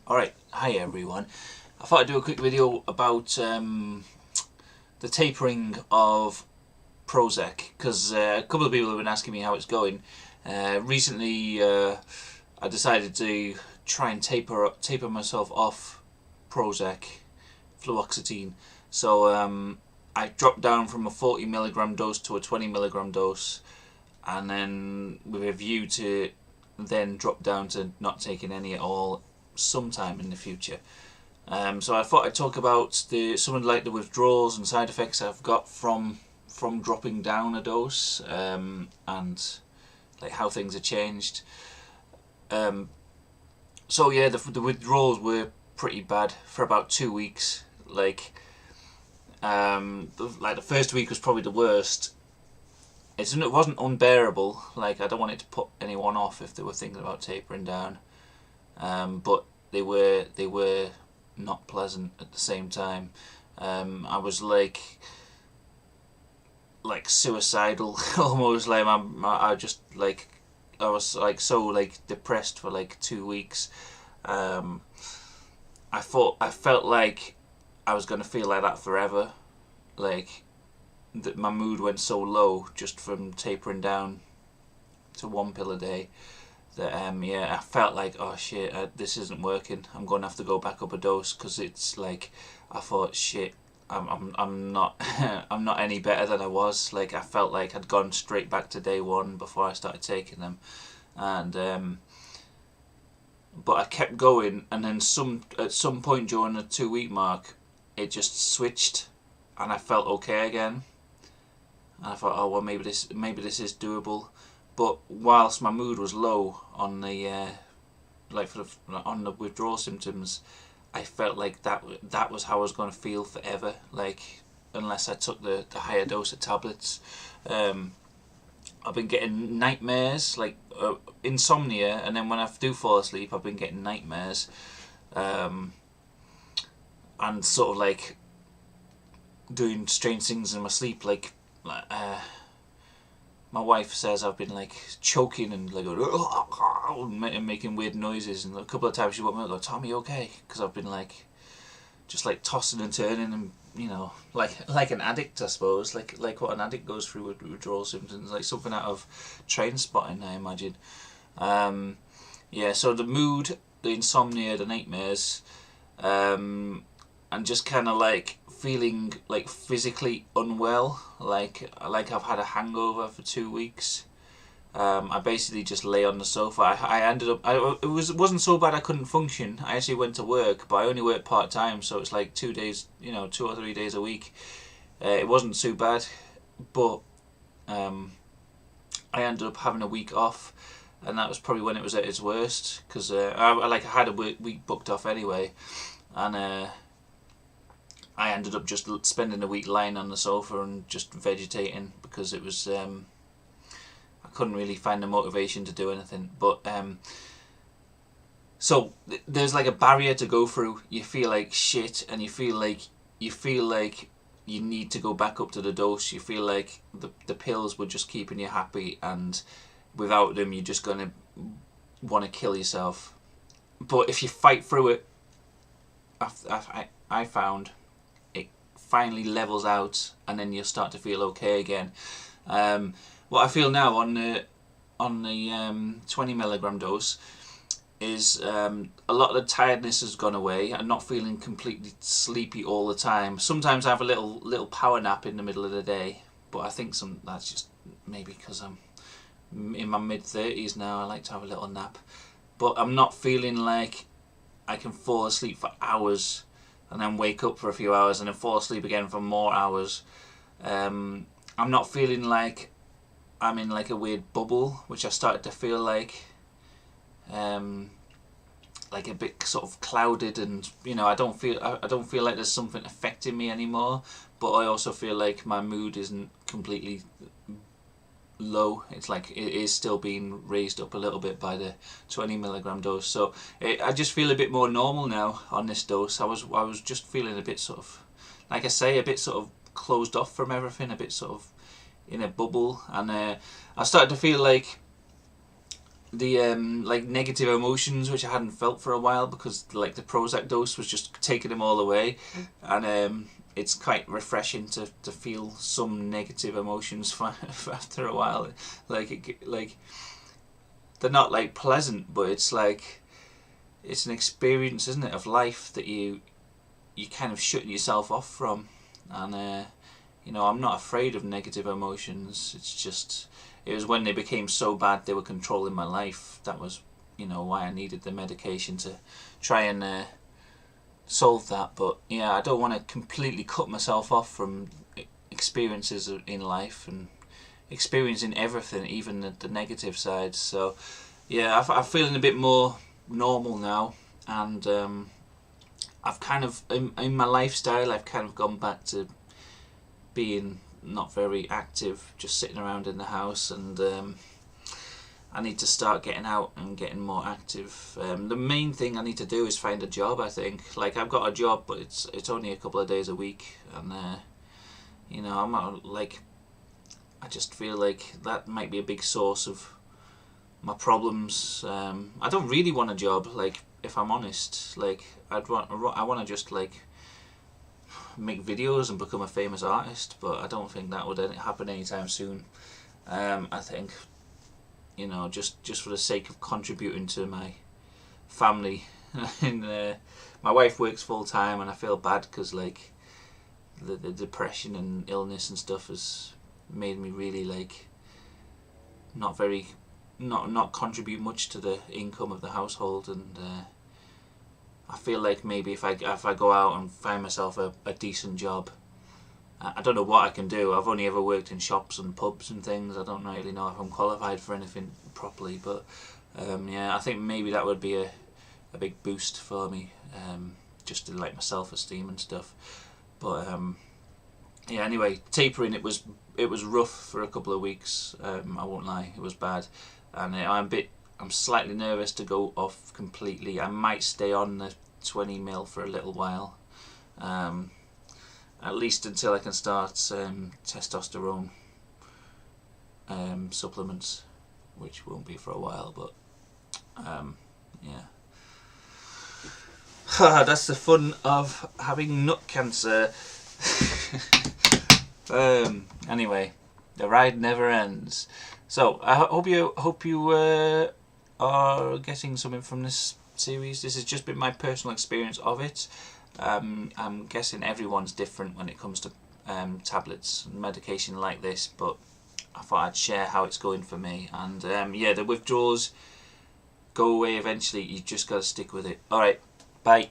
Alright, hi everyone. I thought I'd do a quick video about the tapering of Prozac, because a couple of people have been asking me how it's going. Recently I decided to try and taper myself off Prozac, Fluoxetine. So I dropped down from a 40 mg dose to a 20 mg dose, and then with a view to then drop down to not taking any at all sometime in the future. So I thought I'd talk about some of the withdrawals and side effects I've got from dropping down a dose, and like how things have changed. So yeah, the withdrawals were pretty bad for about 2 weeks. The first week was probably the worst. It wasn't unbearable. Like, I don't want it to put anyone off if they were thinking about tapering down. But they were not pleasant at the same time. I was like suicidal almost. Like I was like so like depressed for like 2 weeks. I felt like I was gonna feel like that forever. Like that my mood went so low just from tapering down to one pill a day that I felt like, oh shit, this isn't working. I'm going to have to go back up a dose, because it's like, I thought, shit, I'm not I'm not any better than I was. Like, I felt like I'd gone straight back to day one before I started taking them, and but I kept going, and then at some point during the 2 week mark, it just switched, and I felt okay again. And I thought, oh well, maybe this is doable. But whilst my mood was low on the on the withdrawal symptoms, I felt like that was how I was going to feel forever. Like, unless I took the higher dose of tablets. I've been getting nightmares, like insomnia, and then when I do fall asleep, I've been getting nightmares, and sort of like doing strange things in my sleep, like. My wife says I've been like choking and like and making weird noises, and a couple of times she woke me up and go, "Tommy, okay?" Because I've been like just like tossing and turning, and like an addict, I suppose, like what an addict goes through with withdrawal symptoms, like something out of Train Spotting, I imagine. So the mood, the insomnia, the nightmares, and just kind of like feeling like physically unwell, like I've had a hangover for 2 weeks. I basically just lay on the sofa. I ended up. It wasn't so bad I couldn't function. I actually went to work, but I only worked part time, so it's like 2 days, 2 or 3 days a week. It wasn't too bad, but I ended up having a week off, and that was probably when it was at its worst, because I had a week booked off anyway, and I ended up just spending a week lying on the sofa and just vegetating, because it was I couldn't really find the motivation to do anything. But so there's like a barrier to go through. You feel like shit, and you feel like you need to go back up to the dose. You feel like the pills were just keeping you happy, and without them you're just gonna want to kill yourself. But if you fight through it, I found finally levels out, and then you'll start to feel okay again. What I feel now on the 20 mg dose is a lot of the tiredness has gone away. I'm not feeling completely sleepy all the time. Sometimes I have a little power nap in the middle of the day, but I think that's just maybe because I'm in my mid-30s now. I like to have a little nap, but I'm not feeling like I can fall asleep for hours and then wake up for a few hours and then fall asleep again for more hours. I'm not feeling like I'm in like a weird bubble, which I started to feel like a bit sort of clouded, and I don't feel like there's something affecting me anymore. But I also feel like my mood isn't completely low. It's like it is still being raised up a little bit by the 20 mg dose. So I just feel a bit more normal now on this dose. I was just feeling a bit sort of, like I say, a bit sort of closed off from everything, a bit sort of in a bubble, and I started to feel like like negative emotions which I hadn't felt for a while, because like the Prozac dose was just taking them all away, and it's quite refreshing to feel some negative emotions after a while. Like they're not like pleasant, but it's like it's an experience, isn't it, of life that you kind of shutting yourself off from, and you know, I'm not afraid of negative emotions. It's just, it was when they became so bad they were controlling my life. That was, you know, why I needed the medication to try and solve that. But yeah, I don't want to completely cut myself off from experiences in life and experiencing everything, even the negative sides. So yeah, I'm feeling a bit more normal now, and I've kind of in my lifestyle I've kind of gone back to being not very active, just sitting around in the house, and I need to start getting out and getting more active. The main thing I need to do is find a job, I think. Like, I've got a job, but it's only a couple of days a week, and you know, I'm not, like, I just feel like that might be a big source of my problems. I don't really want a job, like, if I'm honest. Like, I want to just like make videos and become a famous artist, but I don't think that would happen anytime soon. I think, you know, just for the sake of contributing to my family. And my wife works full time, and I feel bad because like the depression and illness and stuff has made me really like not contribute much to the income of the household, and I feel like maybe if I go out and find myself a decent job, I don't know what I can do. I've only ever worked in shops and pubs and things. I don't really know if I'm qualified for anything properly, but yeah, I think maybe that would be a big boost for me, just to like my self-esteem and stuff. But yeah, anyway, tapering, it was rough for a couple of weeks. I won't lie, it was bad, and I'm slightly nervous to go off completely. I might stay on the 20 mil for a little while, at least until I can start testosterone supplements, which won't be for a while, but yeah. That's the fun of having nut cancer. Anyway, the ride never ends. So I hope you are getting something from this series. This has just been my personal experience of it. I'm guessing everyone's different when it comes to tablets and medication like this, but I thought I'd share how it's going for me. And yeah, the withdrawals go away eventually. You just got to stick with it. Alright, bye.